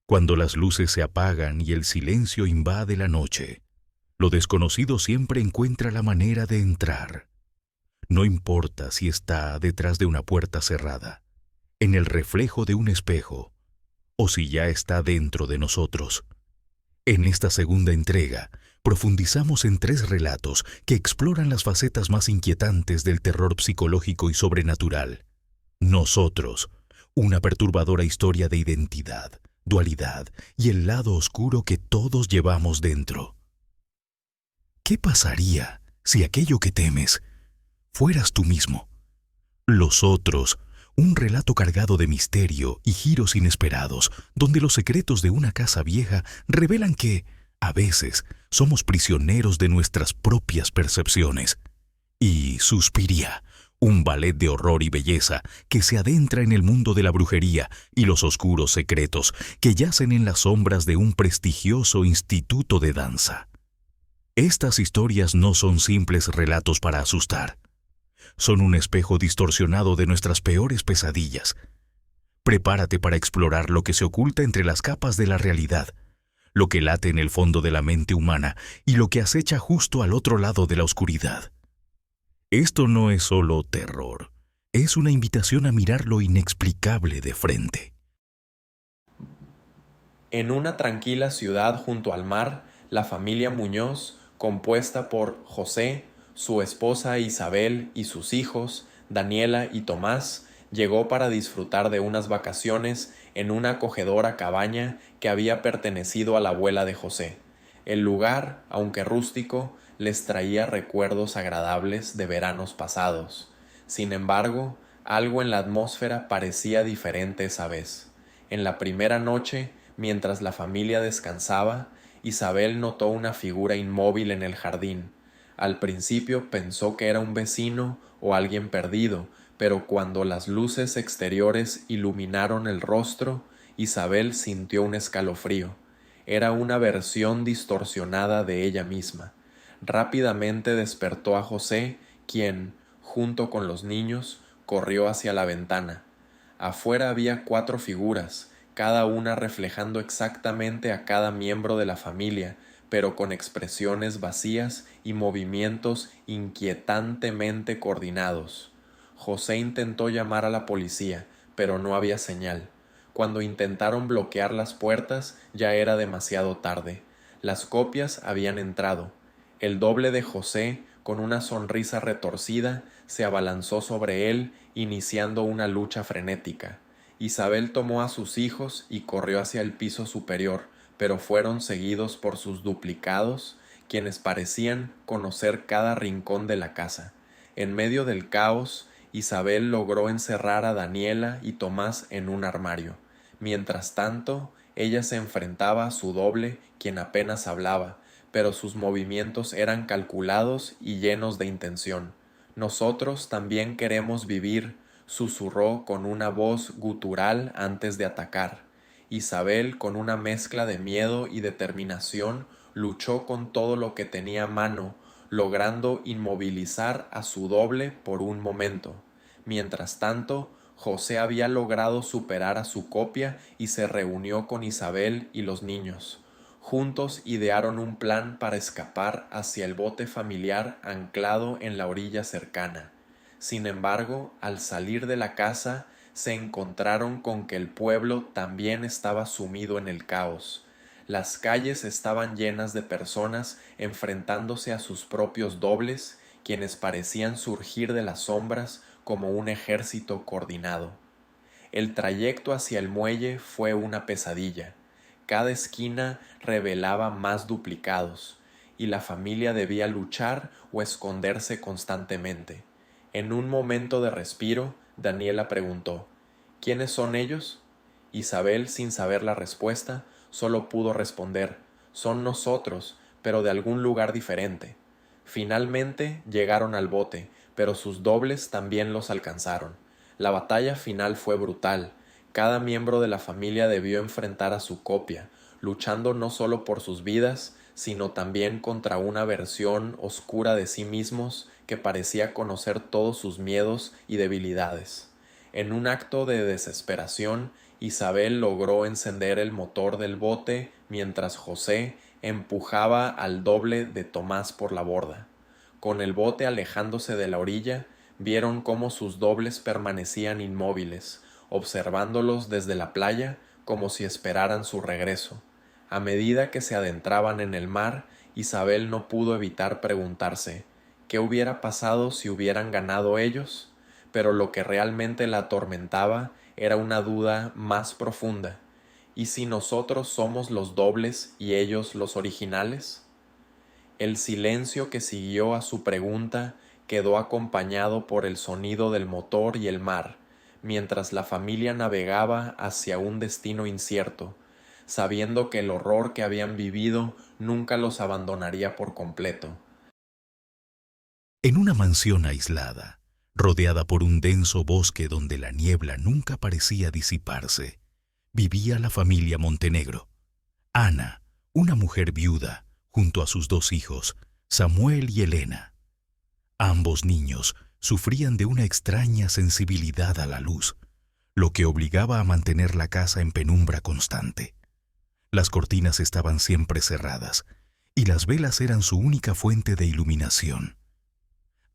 Cuando las luces se apagan y el silencio invade la noche, lo desconocido siempre encuentra la manera de entrar. No importa si está detrás de una puerta cerrada, en el reflejo de un espejo, o si ya está dentro de nosotros. En esta segunda entrega, profundizamos en 3 relatos que exploran las facetas más inquietantes del terror psicológico y sobrenatural. Nosotros, una perturbadora historia de identidad, dualidad y el lado oscuro que todos llevamos dentro. ¿Qué pasaría si aquello que temes fueras tú mismo? Los otros, un relato cargado de misterio y giros inesperados, donde los secretos de una casa vieja revelan que, a veces, somos prisioneros de nuestras propias percepciones. Y Suspiria, un ballet de horror y belleza que se adentra en el mundo de la brujería y los oscuros secretos que yacen en las sombras de un prestigioso instituto de danza. Estas historias no son simples relatos para asustar. Son un espejo distorsionado de nuestras peores pesadillas. Prepárate para explorar lo que se oculta entre las capas de la realidad, lo que late en el fondo de la mente humana y lo que acecha justo al otro lado de la oscuridad. Esto no es solo terror, es una invitación a mirar lo inexplicable de frente. En una tranquila ciudad junto al mar, la familia Muñoz, compuesta por José, su esposa Isabel y sus hijos, Daniela y Tomás, llegó para disfrutar de unas vacaciones en una acogedora cabaña que había pertenecido a la abuela de José. El lugar, aunque rústico, les traía recuerdos agradables de veranos pasados. Sin embargo, algo en la atmósfera parecía diferente esa vez. En la primera noche, mientras la familia descansaba, Isabel notó una figura inmóvil en el jardín. Al principio pensó que era un vecino o alguien perdido, pero cuando las luces exteriores iluminaron el rostro, Isabel sintió un escalofrío. Era una versión distorsionada de ella misma. Rápidamente despertó a José, quien, junto con los niños, corrió hacia la ventana. Afuera había 4 figuras, cada una reflejando exactamente a cada miembro de la familia, pero con expresiones vacías y movimientos inquietantemente coordinados. José intentó llamar a la policía, pero no había señal. Cuando intentaron bloquear las puertas, ya era demasiado tarde. Las copias habían entrado. El doble de José, con una sonrisa retorcida, se abalanzó sobre él, iniciando una lucha frenética. Isabel tomó a sus hijos y corrió hacia el piso superior, pero fueron seguidos por sus duplicados, quienes parecían conocer cada rincón de la casa. En medio del caos, Isabel logró encerrar a Daniela y Tomás en un armario. Mientras tanto, ella se enfrentaba a su doble, quien apenas hablaba, pero sus movimientos eran calculados y llenos de intención. Nosotros también queremos vivir, susurró con una voz gutural antes de atacar. Isabel, con una mezcla de miedo y determinación, luchó con todo lo que tenía a mano, logrando inmovilizar a su doble por un momento. Mientras tanto, José había logrado superar a su copia y se reunió con Isabel y los niños. Juntos idearon un plan para escapar hacia el bote familiar anclado en la orilla cercana. Sin embargo, al salir de la casa, se encontraron con que el pueblo también estaba sumido en el caos. Las calles estaban llenas de personas enfrentándose a sus propios dobles, quienes parecían surgir de las sombras como un ejército coordinado. El trayecto hacia el muelle fue una pesadilla. Cada esquina revelaba más duplicados, y la familia debía luchar o esconderse constantemente. En un momento de respiro, Daniela preguntó: ¿Quiénes son ellos? Isabel, sin saber la respuesta, solo pudo responder: son nosotros, pero de algún lugar diferente. Finalmente llegaron al bote, pero sus dobles también los alcanzaron. La batalla final fue brutal. Cada miembro de la familia debió enfrentar a su copia, luchando no solo por sus vidas, sino también contra una versión oscura de sí mismos que parecía conocer todos sus miedos y debilidades. En un acto de desesperación, Isabel logró encender el motor del bote mientras José empujaba al doble de Tomás por la borda. Con el bote alejándose de la orilla, vieron cómo sus dobles permanecían inmóviles, observándolos desde la playa como si esperaran su regreso. A medida que se adentraban en el mar, Isabel no pudo evitar preguntarse ¿qué hubiera pasado si hubieran ganado ellos? Pero lo que realmente la atormentaba era una duda más profunda. ¿Y si nosotros somos los dobles y ellos los originales? El silencio que siguió a su pregunta quedó acompañado por el sonido del motor y el mar, mientras la familia navegaba hacia un destino incierto, sabiendo que el horror que habían vivido nunca los abandonaría por completo. En una mansión aislada, rodeada por un denso bosque donde la niebla nunca parecía disiparse, vivía la familia Montenegro. Ana, una mujer viuda, junto a sus 2 hijos, Samuel y Elena. Ambos niños sufrían de una extraña sensibilidad a la luz, lo que obligaba a mantener la casa en penumbra constante. Las cortinas estaban siempre cerradas, y las velas eran su única fuente de iluminación.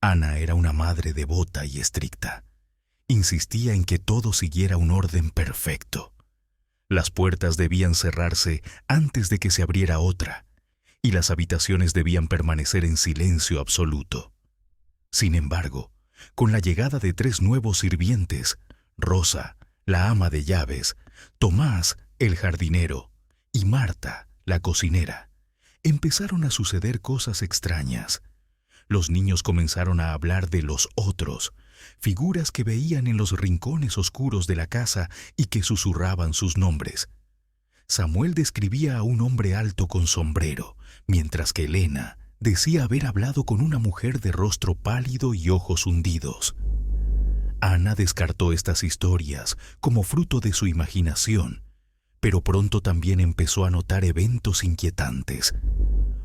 Ana era una madre devota y estricta. Insistía en que todo siguiera un orden perfecto. Las puertas debían cerrarse antes de que se abriera otra, y las habitaciones debían permanecer en silencio absoluto. Sin embargo, con la llegada de 3 nuevos sirvientes, Rosa, la ama de llaves, Tomás, el jardinero, y Marta, la cocinera, empezaron a suceder cosas extrañas. Los niños comenzaron a hablar de los otros, figuras que veían en los rincones oscuros de la casa y que susurraban sus nombres. Samuel describía a un hombre alto con sombrero, mientras que Elena decía haber hablado con una mujer de rostro pálido y ojos hundidos. Ana descartó estas historias como fruto de su imaginación, pero pronto también empezó a notar eventos inquietantes.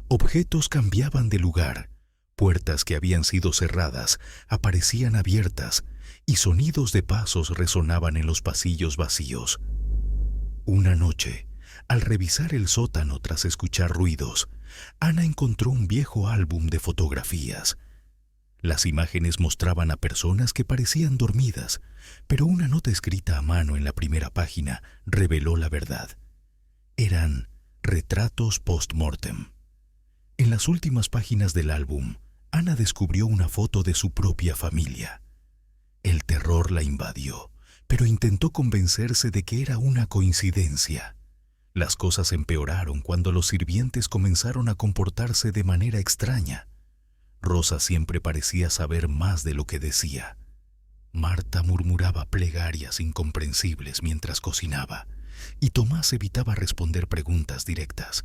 Objetos cambiaban de lugar, puertas que habían sido cerradas aparecían abiertas y sonidos de pasos resonaban en los pasillos vacíos. Una noche, al revisar el sótano tras escuchar ruidos, Ana encontró un viejo álbum de fotografías. Las imágenes mostraban a personas que parecían dormidas, pero una nota escrita a mano en la primera página reveló la verdad. Eran retratos post-mortem. En las últimas páginas del álbum, Ana descubrió una foto de su propia familia. El terror la invadió, pero intentó convencerse de que era una coincidencia. Las cosas empeoraron cuando los sirvientes comenzaron a comportarse de manera extraña. Rosa siempre parecía saber más de lo que decía. Marta murmuraba plegarias incomprensibles mientras cocinaba, y Tomás evitaba responder preguntas directas.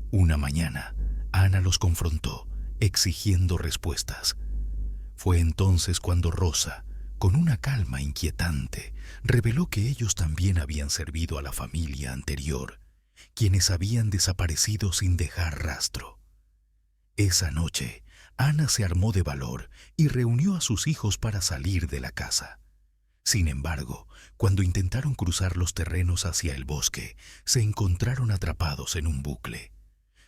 Una mañana, Ana los confrontó, exigiendo respuestas. Fue entonces cuando Rosa, con una calma inquietante, reveló que ellos también habían servido a la familia anterior, quienes habían desaparecido sin dejar rastro. Esa noche, Ana se armó de valor y reunió a sus hijos para salir de la casa. Sin embargo, cuando intentaron cruzar los terrenos hacia el bosque, se encontraron atrapados en un bucle.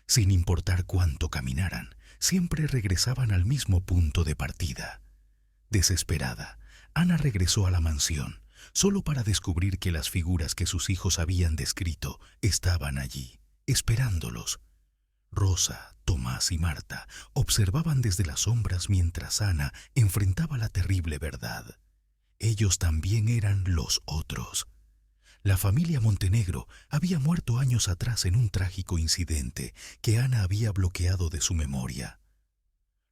Sin importar cuánto caminaran, siempre regresaban al mismo punto de partida. Desesperada, Ana regresó a la mansión, solo para descubrir que las figuras que sus hijos habían descrito estaban allí, esperándolos. Rosa, Tomás y Marta observaban desde las sombras mientras Ana enfrentaba la terrible verdad. Ellos también eran los otros. La familia Montenegro había muerto años atrás en un trágico incidente que Ana había bloqueado de su memoria.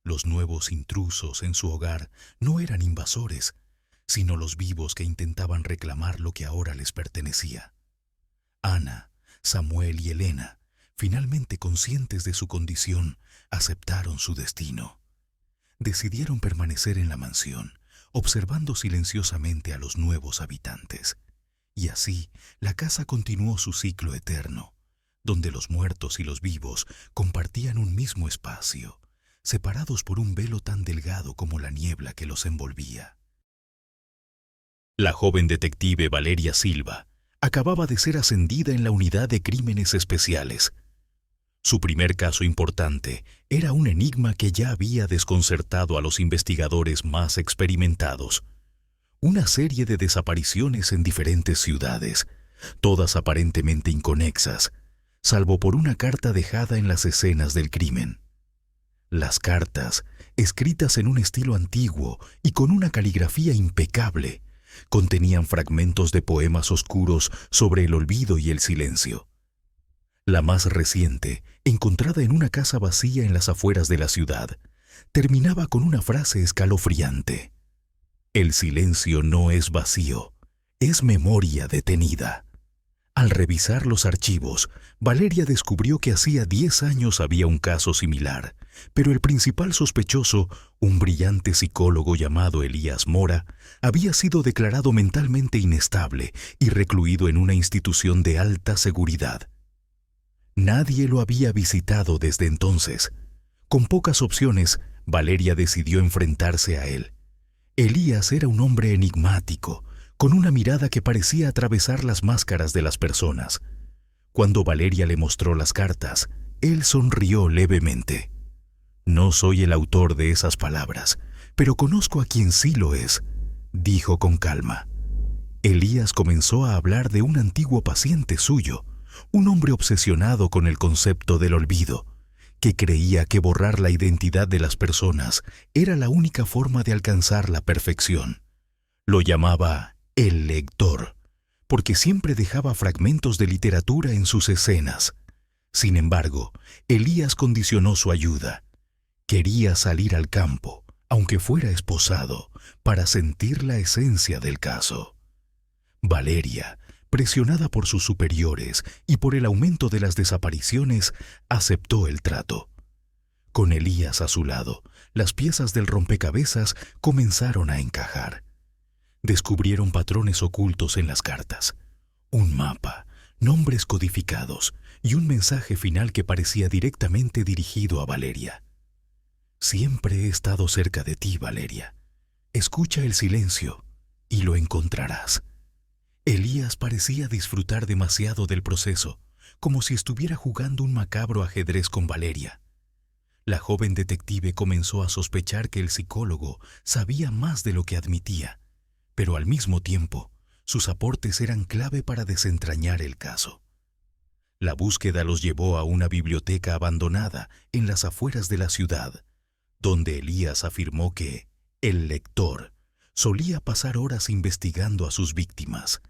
Los nuevos intrusos en su hogar no eran invasores, sino los vivos que intentaban reclamar lo que ahora les pertenecía. Ana, Samuel y Elena, finalmente conscientes de su condición, aceptaron su destino. Decidieron permanecer en la mansión, observando silenciosamente a los nuevos habitantes. Y así, la casa continuó su ciclo eterno, donde los muertos y los vivos compartían un mismo espacio, separados por un velo tan delgado como la niebla que los envolvía. La joven detective Valeria Silva acababa de ser ascendida en la unidad de crímenes especiales. Su primer caso importante era un enigma que ya había desconcertado a los investigadores más experimentados. Una serie de desapariciones en diferentes ciudades, todas aparentemente inconexas, salvo por una carta dejada en las escenas del crimen. Las cartas, escritas en un estilo antiguo y con una caligrafía impecable, contenían fragmentos de poemas oscuros sobre el olvido y el silencio. La más reciente, encontrada en una casa vacía en las afueras de la ciudad, terminaba con una frase escalofriante. El silencio no es vacío, es memoria detenida. Al revisar los archivos, Valeria descubrió que hacía 10 años había un caso similar, pero el principal sospechoso, un brillante psicólogo llamado Elías Mora, había sido declarado mentalmente inestable y recluido en una institución de alta seguridad. Nadie lo había visitado desde entonces. Con pocas opciones, Valeria decidió enfrentarse a él. Elías era un hombre enigmático, con una mirada que parecía atravesar las máscaras de las personas. Cuando Valeria le mostró las cartas, él sonrió levemente. «No soy el autor de esas palabras, pero conozco a quien sí lo es», dijo con calma. Elías comenzó a hablar de un antiguo paciente suyo, un hombre obsesionado con el concepto del olvido, que creía que borrar la identidad de las personas era la única forma de alcanzar la perfección. Lo llamaba el lector, porque siempre dejaba fragmentos de literatura en sus escenas. Sin embargo, Elías condicionó su ayuda. Quería salir al campo, aunque fuera esposado, para sentir la esencia del caso. Valeria, presionada por sus superiores y por el aumento de las desapariciones, aceptó el trato. Con Elías a su lado, las piezas del rompecabezas comenzaron a encajar. Descubrieron patrones ocultos en las cartas, un mapa, nombres codificados y un mensaje final que parecía directamente dirigido a Valeria. «Siempre he estado cerca de ti, Valeria. Escucha el silencio y lo encontrarás». Elías parecía disfrutar demasiado del proceso, como si estuviera jugando un macabro ajedrez con Valeria. La joven detective comenzó a sospechar que el psicólogo sabía más de lo que admitía, pero al mismo tiempo, sus aportes eran clave para desentrañar el caso. La búsqueda los llevó a una biblioteca abandonada en las afueras de la ciudad, donde Elías afirmó que el lector solía pasar horas investigando a sus víctimas.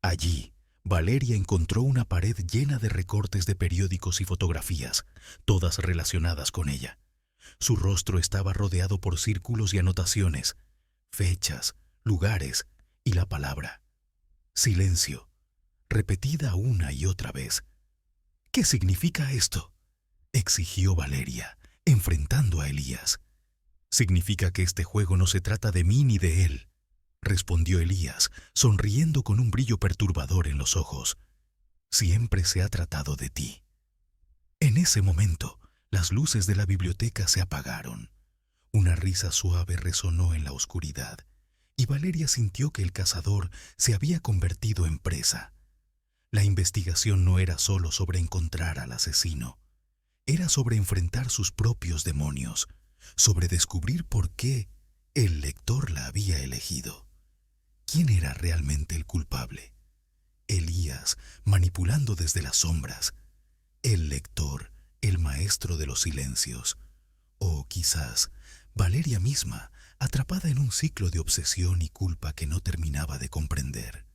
Allí, Valeria encontró una pared llena de recortes de periódicos y fotografías, todas relacionadas con ella. Su rostro estaba rodeado por círculos y anotaciones, fechas, lugares y la palabra silencio, repetida una y otra vez. «¿Qué significa esto?», exigió Valeria, enfrentando a Elías. «Significa que este juego no se trata de mí ni de él», respondió Elías, sonriendo con un brillo perturbador en los ojos. «Siempre se ha tratado de ti». En ese momento, las luces de la biblioteca se apagaron. Una risa suave resonó en la oscuridad, y Valeria sintió que el cazador se había convertido en presa. La investigación no era solo sobre encontrar al asesino. Era sobre enfrentar sus propios demonios, sobre descubrir por qué el lector la había elegido. ¿Quién era realmente el culpable? Elías, manipulando desde las sombras. El lector, el maestro de los silencios. O quizás Valeria misma, atrapada en un ciclo de obsesión y culpa que no terminaba de comprender.